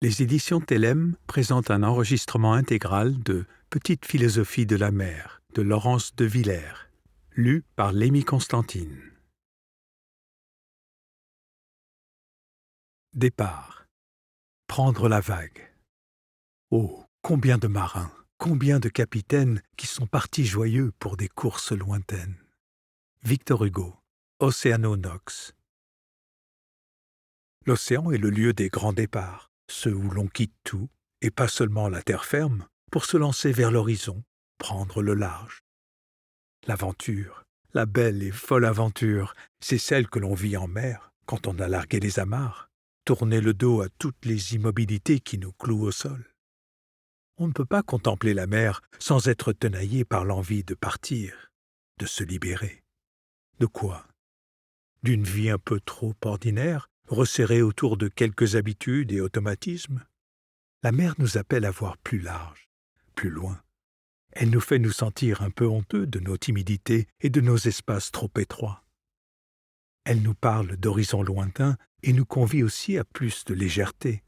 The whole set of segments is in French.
Les éditions Tellem présentent un enregistrement intégral de Petite philosophie de la mer de Laurence de Villers, lu par Lémi Constantine. Départ. Prendre la vague. Oh, combien de marins, combien de capitaines qui sont partis joyeux pour des courses lointaines. Victor Hugo, Océanonox. L'océan est le lieu des grands départs, ceux où l'on quitte tout, et pas seulement la terre ferme, pour se lancer vers l'horizon, prendre le large. L'aventure, la belle et folle aventure, c'est celle que l'on vit en mer, quand on a largué les amarres, tourné le dos à toutes les immobilités qui nous clouent au sol. On ne peut pas contempler la mer sans être tenaillé par l'envie de partir, de se libérer. De quoi? D'une vie un peu trop ordinaire, resserrée autour de quelques habitudes et automatismes? La mer nous appelle à voir plus large, plus loin. Elle nous fait nous sentir un peu honteux de nos timidités et de nos espaces trop étroits. Elle nous parle d'horizons lointains et nous convie aussi à plus de légèreté.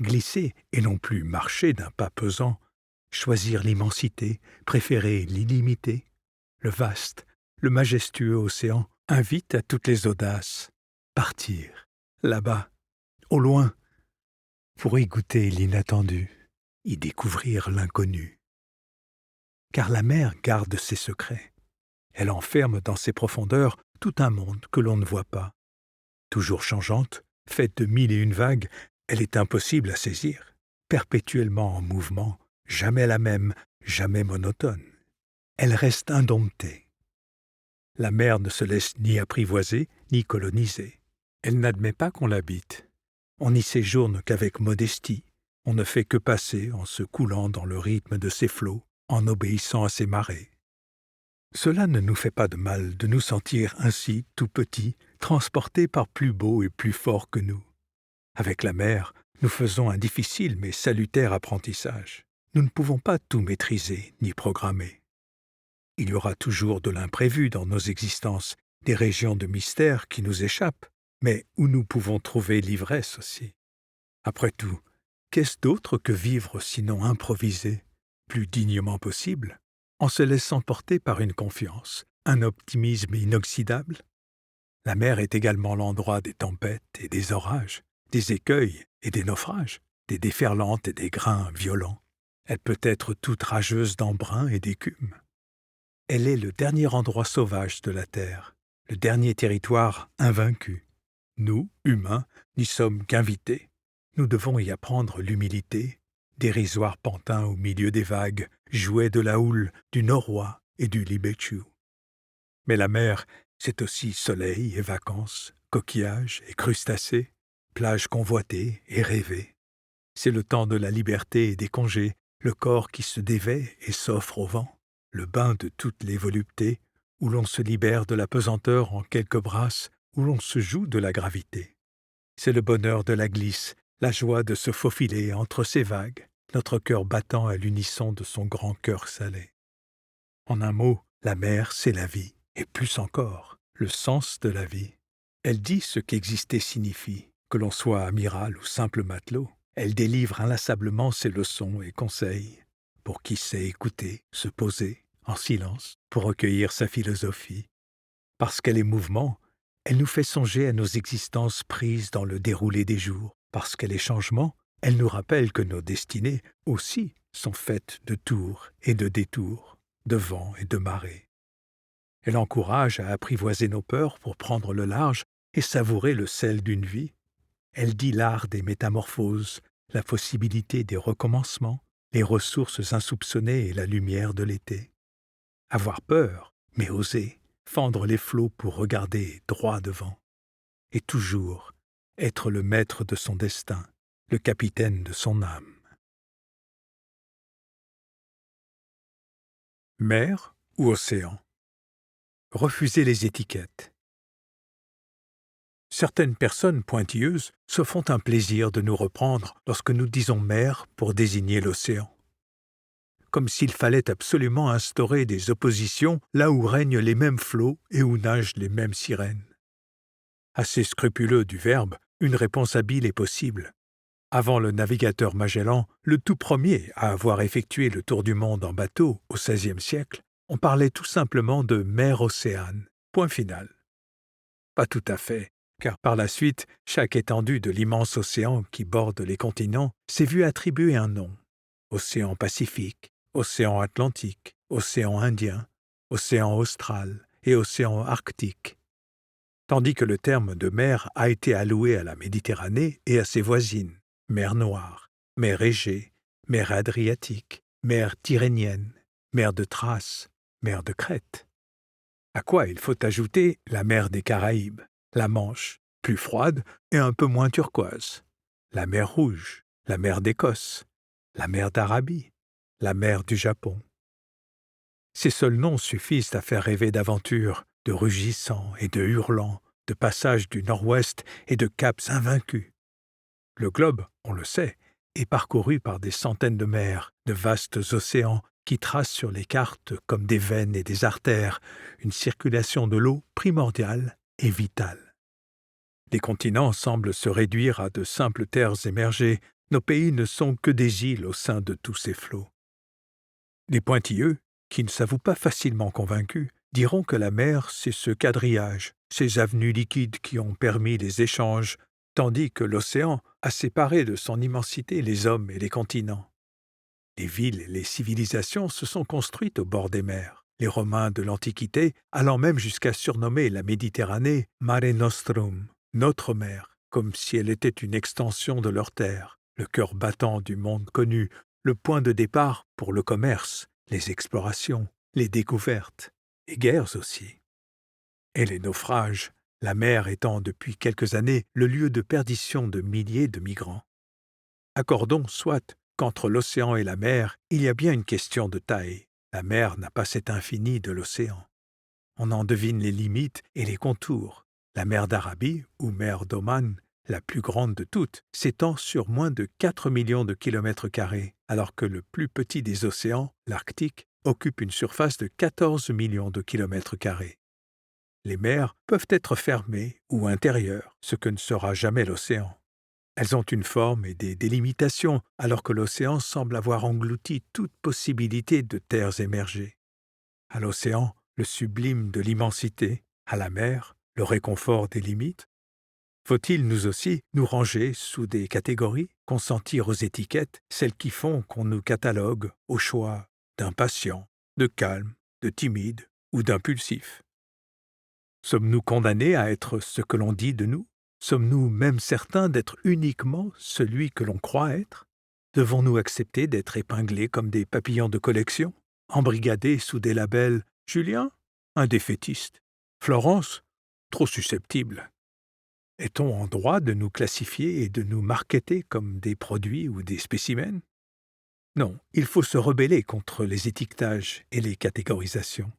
Glisser et non plus marcher d'un pas pesant, choisir l'immensité, préférer l'illimité. Le vaste, le majestueux océan invite à toutes les audaces. Partir, là-bas, au loin, pour y goûter l'inattendu, y découvrir l'inconnu. Car la mer garde ses secrets. Elle enferme dans ses profondeurs tout un monde que l'on ne voit pas. Toujours changeante, faite de mille et une vagues, elle est impossible à saisir, perpétuellement en mouvement, jamais la même, jamais monotone. Elle reste indomptée. La mer ne se laisse ni apprivoiser, ni coloniser. Elle n'admet pas qu'on l'habite. On n'y séjourne qu'avec modestie. On ne fait que passer en se coulant dans le rythme de ses flots, en obéissant à ses marées. Cela ne nous fait pas de mal de nous sentir ainsi tout petits, transportés par plus beau et plus fort que nous. Avec la mer, nous faisons un difficile mais salutaire apprentissage. Nous ne pouvons pas tout maîtriser ni programmer. Il y aura toujours de l'imprévu dans nos existences, des régions de mystère qui nous échappent, mais où nous pouvons trouver l'ivresse aussi. Après tout, qu'est-ce d'autre que vivre sinon improviser, plus dignement possible, en se laissant porter par une confiance, un optimisme inoxydable? La mer est également l'endroit des tempêtes et des orages, des écueils et des naufrages, des déferlantes et des grains violents. Elle peut être toute rageuse d'embrun et d'écume. Elle est le dernier endroit sauvage de la terre, le dernier territoire invaincu. Nous, humains, n'y sommes qu'invités. Nous devons y apprendre l'humilité, dérisoire pantin au milieu des vagues, jouet de la houle, du noroît et du libéchu. Mais la mer, c'est aussi soleil et vacances, coquillages et crustacés, plage convoitée et rêvée. C'est le temps de la liberté et des congés, le corps qui se dévait et s'offre au vent, le bain de toutes les voluptés, où l'on se libère de la pesanteur en quelques brasses, où l'on se joue de la gravité. C'est le bonheur de la glisse, la joie de se faufiler entre ces vagues, notre cœur battant à l'unisson de son grand cœur salé. En un mot, la mer, c'est la vie, et plus encore, le sens de la vie. Elle dit ce qu'exister signifie, que l'on soit amiral ou simple matelot. Elle délivre inlassablement ses leçons et conseils, pour qui sait écouter, se poser, en silence, pour recueillir sa philosophie. Parce qu'elle est mouvement, elle nous fait songer à nos existences prises dans le déroulé des jours. Parce qu'elle est changement, elle nous rappelle que nos destinées aussi sont faites de tours et de détours, de vents et de marées. Elle encourage à apprivoiser nos peurs pour prendre le large et savourer le sel d'une vie. Elle dit l'art des métamorphoses, la possibilité des recommencements, les ressources insoupçonnées et la lumière de l'été. Avoir peur, mais oser, fendre les flots pour regarder droit devant. Et toujours être le maître de son destin, le capitaine de son âme. Mer ou océan? Refuser les étiquettes. Certaines personnes pointilleuses se font un plaisir de nous reprendre lorsque nous disons mer pour désigner l'océan. Comme s'il fallait absolument instaurer des oppositions là où règnent les mêmes flots et où nagent les mêmes sirènes. Assez scrupuleux du verbe, une réponse habile est possible. Avant le navigateur Magellan, le tout premier à avoir effectué le tour du monde en bateau au XVIe siècle, on parlait tout simplement de mer-océane. Point final. Pas tout à fait, car par la suite, chaque étendue de l'immense océan qui borde les continents s'est vu attribuer un nom. Océan Pacifique, Océan Atlantique, Océan Indien, Océan Austral et Océan Arctique. Tandis que le terme de mer a été alloué à la Méditerranée et à ses voisines, mer Noire, mer Égée, mer Adriatique, mer Tyrrhénienne, mer de Thrace, mer de Crète. À quoi il faut ajouter la mer des Caraïbes, la Manche, plus froide et un peu moins turquoise, la mer Rouge, la mer d'Écosse, la mer d'Arabie, la mer du Japon. Ces seuls noms suffisent à faire rêver d'aventures, de rugissants et de hurlants, de passages du nord-ouest et de caps invaincus. Le globe, on le sait, est parcouru par des centaines de mers, de vastes océans qui tracent sur les cartes comme des veines et des artères une circulation de l'eau primordiale et vitale. Les continents semblent se réduire à de simples terres émergées, nos pays ne sont que des îles au sein de tous ces flots. Les pointilleux, qui ne s'avouent pas facilement convaincus, diront que la mer, c'est ce quadrillage, ces avenues liquides qui ont permis les échanges, tandis que l'océan a séparé de son immensité les hommes et les continents. Les villes et les civilisations se sont construites au bord des mers, les Romains de l'Antiquité allant même jusqu'à surnommer la Méditerranée Mare Nostrum, notre mer, comme si elle était une extension de leur terre, le cœur battant du monde connu, le point de départ pour le commerce, les explorations, les découvertes, les guerres aussi. Et les naufrages, la mer étant depuis quelques années le lieu de perdition de milliers de migrants. Accordons soit qu'entre l'océan et la mer, il y a bien une question de taille. La mer n'a pas cet infini de l'océan. On en devine les limites et les contours. La mer d'Arabie, ou mer d'Oman, la plus grande de toutes, s'étend sur moins de 4 millions de kilomètres carrés, alors que le plus petit des océans, l'Arctique, occupe une surface de 14 millions de kilomètres carrés. Les mers peuvent être fermées ou intérieures, ce que ne sera jamais l'océan. Elles ont une forme et des délimitations, alors que l'océan semble avoir englouti toute possibilité de terres émergées. À l'océan, le sublime de l'immensité, à la mer, le réconfort des limites. Faut-il, nous aussi, nous ranger sous des catégories, consentir aux étiquettes, celles qui font qu'on nous catalogue au choix d'impatient, de calme, de timide ou d'impulsif? Sommes-nous condamnés à être ce que l'on dit de nous? Sommes-nous même certains d'être uniquement celui que l'on croit être? Devons-nous accepter d'être épinglés comme des papillons de collection, embrigadés sous des labels « Julien, un défaitiste »,« Florence, trop susceptible ». Est-on en droit de nous classifier et de nous marketer comme des produits ou des spécimens? Non, il faut se rebeller contre les étiquetages et les catégorisations.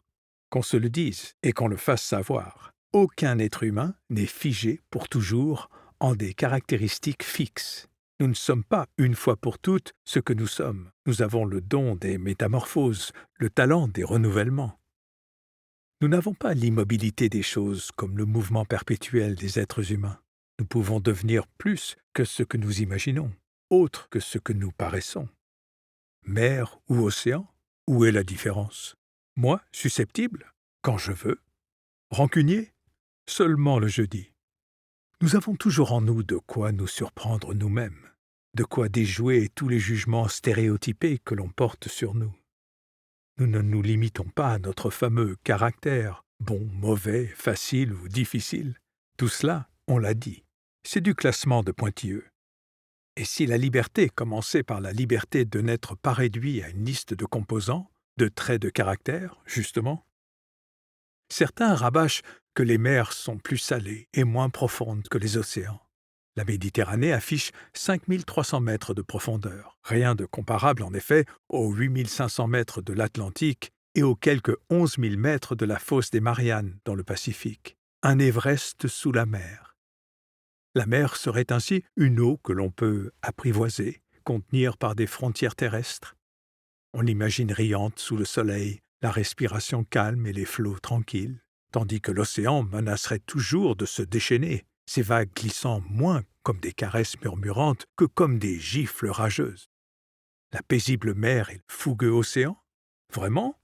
Qu'on se le dise et qu'on le fasse savoir. Aucun être humain n'est figé pour toujours en des caractéristiques fixes. Nous ne sommes pas, une fois pour toutes, ce que nous sommes. Nous avons le don des métamorphoses, le talent des renouvellements. Nous n'avons pas l'immobilité des choses comme le mouvement perpétuel des êtres humains. Nous pouvons devenir plus que ce que nous imaginons, autre que ce que nous paraissons. Mer ou océan, où est la différence? Moi, susceptible, quand je veux. Rancunier, seulement le jeudi. Nous avons toujours en nous de quoi nous surprendre nous-mêmes, de quoi déjouer tous les jugements stéréotypés que l'on porte sur nous. Nous ne nous limitons pas à notre fameux caractère, bon, mauvais, facile ou difficile. Tout cela, on l'a dit, c'est du classement de pointilleux. Et si la liberté commençait par la liberté de n'être pas réduit à une liste de composants, de traits de caractère, justement? Certains rabâchent que les mers sont plus salées et moins profondes que les océans. La Méditerranée affiche 5300 mètres de profondeur, rien de comparable en effet aux 8500 mètres de l'Atlantique et aux quelques 11 000 mètres de la fosse des Mariannes dans le Pacifique. Un Everest sous la mer. La mer serait ainsi une eau que l'on peut apprivoiser, contenir par des frontières terrestres. On l'imagine riante sous le soleil, la respiration calme et les flots tranquilles, tandis que l'océan menacerait toujours de se déchaîner, ses vagues glissant moins comme des caresses murmurantes que comme des gifles rageuses. La paisible mer et le fougueux océan? Vraiment?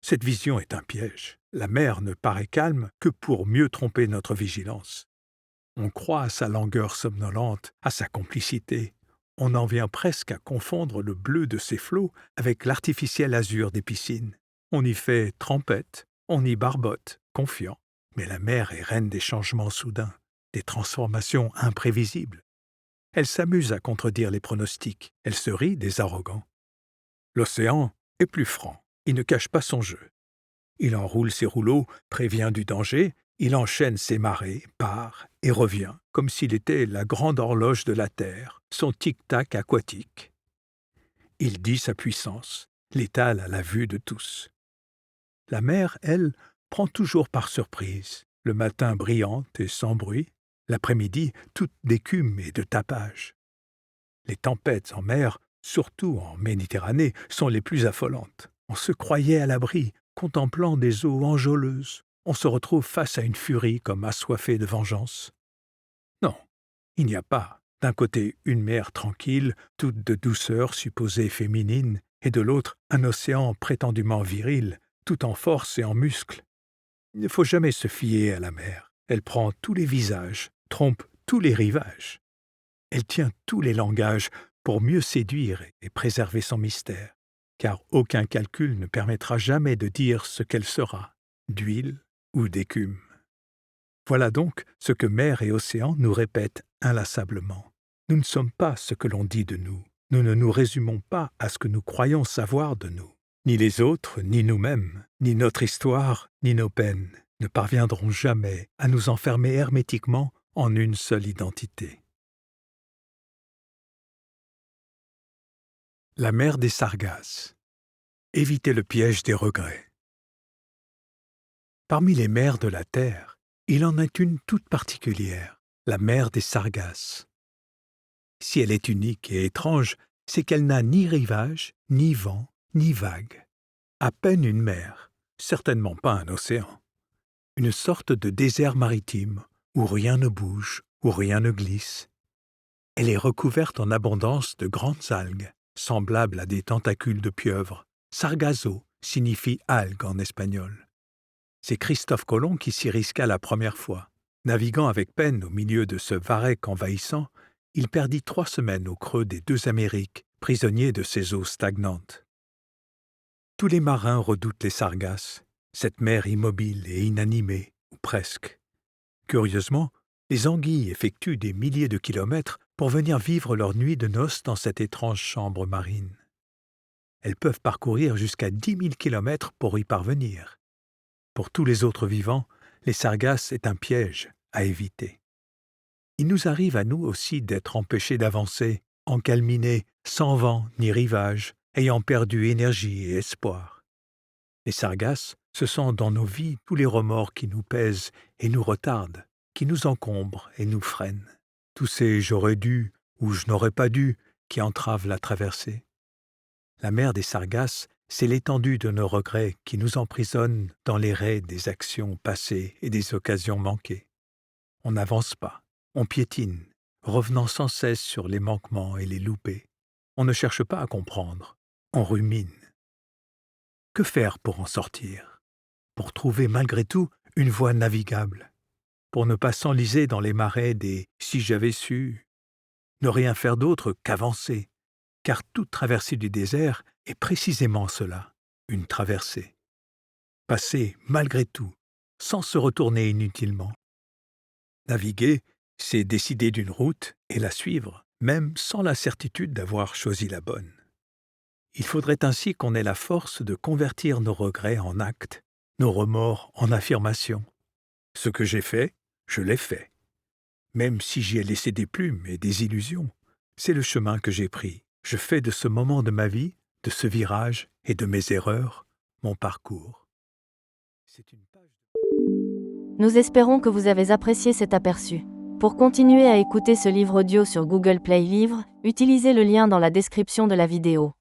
Cette vision est un piège. La mer ne paraît calme que pour mieux tromper notre vigilance. On croit à sa langueur somnolente, à sa complicité. On en vient presque à confondre le bleu de ses flots avec l'artificiel azur des piscines. On y fait trempette, on y barbote, confiant. Mais la mer est reine des changements soudains, des transformations imprévisibles. Elle s'amuse à contredire les pronostics, elle se rit des arrogants. L'océan est plus franc, il ne cache pas son jeu. Il enroule ses rouleaux, prévient du danger, il enchaîne ses marées, part et revient, comme s'il était la grande horloge de la terre, son tic-tac aquatique. Il dit sa puissance, l'étale à la vue de tous. La mer, elle, prend toujours par surprise, le matin brillante et sans bruit, l'après-midi toute d'écume et de tapage. Les tempêtes en mer, surtout en Méditerranée, sont les plus affolantes. On se croyait à l'abri, contemplant des eaux enjôleuses. On se retrouve face à une furie comme assoiffée de vengeance. Non, il n'y a pas, d'un côté, une mer tranquille, toute de douceur supposée féminine, et de l'autre, un océan prétendument viril, tout en force et en muscles. Il ne faut jamais se fier à la mer. Elle prend tous les visages, trompe tous les rivages. Elle tient tous les langages pour mieux séduire et préserver son mystère, car aucun calcul ne permettra jamais de dire ce qu'elle sera, d'huile ou d'écume. Voilà donc ce que mer et océan nous répètent inlassablement. Nous ne sommes pas ce que l'on dit de nous. Nous ne nous résumons pas à ce que nous croyons savoir de nous. Ni les autres, ni nous-mêmes, ni notre histoire, ni nos peines ne parviendront jamais à nous enfermer hermétiquement en une seule identité. La mer des Sargasses. Évitez le piège des regrets. Parmi les mers de la Terre, il en est une toute particulière, la mer des Sargasses. Si elle est unique et étrange, c'est qu'elle n'a ni rivage, ni vent, ni vague. À peine une mer, certainement pas un océan. Une sorte de désert maritime, où rien ne bouge, où rien ne glisse. Elle est recouverte en abondance de grandes algues, semblables à des tentacules de pieuvre. Sargazo signifie algue en espagnol. C'est Christophe Colomb qui s'y risqua la première fois. Naviguant avec peine au milieu de ce varech envahissant, il perdit 3 semaines au creux des 2 Amériques, prisonnier de ces eaux stagnantes. Tous les marins redoutent les Sargasses, cette mer immobile et inanimée, ou presque. Curieusement, les anguilles effectuent des milliers de kilomètres pour venir vivre leur nuit de noces dans cette étrange chambre marine. Elles peuvent parcourir jusqu'à 10 000 kilomètres pour y parvenir. Pour tous les autres vivants, les Sargasses est un piège à éviter. Il nous arrive à nous aussi d'être empêchés d'avancer, encalminés, sans vent ni rivage, ayant perdu énergie et espoir. Les Sargasses, ce sont dans nos vies tous les remords qui nous pèsent et nous retardent, qui nous encombrent et nous freinent. Tous ces « j'aurais dû » ou « je n'aurais pas dû » qui entravent la traversée. La mer des Sargasses, c'est l'étendue de nos regrets qui nous emprisonnent dans les raies des actions passées et des occasions manquées. On n'avance pas, on piétine, revenant sans cesse sur les manquements et les loupés. On ne cherche pas à comprendre, on rumine. Que faire pour en sortir? Pour trouver malgré tout une voie navigable? Pour ne pas s'enliser dans les marais des « si j'avais su », ne rien faire d'autre qu'avancer, car toute traversée du désert est précisément cela, une traversée. Passer malgré tout, sans se retourner inutilement. Naviguer, c'est décider d'une route et la suivre, même sans la certitude d'avoir choisi la bonne. Il faudrait ainsi qu'on ait la force de convertir nos regrets en actes, nos remords en affirmations. Ce que j'ai fait, je l'ai fait. Même si j'y ai laissé des plumes et des illusions, c'est le chemin que j'ai pris. Je fais de ce moment de ma vie, de ce virage et de mes erreurs, mon parcours. Nous espérons que vous avez apprécié cet aperçu. Pour continuer à écouter ce livre audio sur Google Play Livres, utilisez le lien dans la description de la vidéo.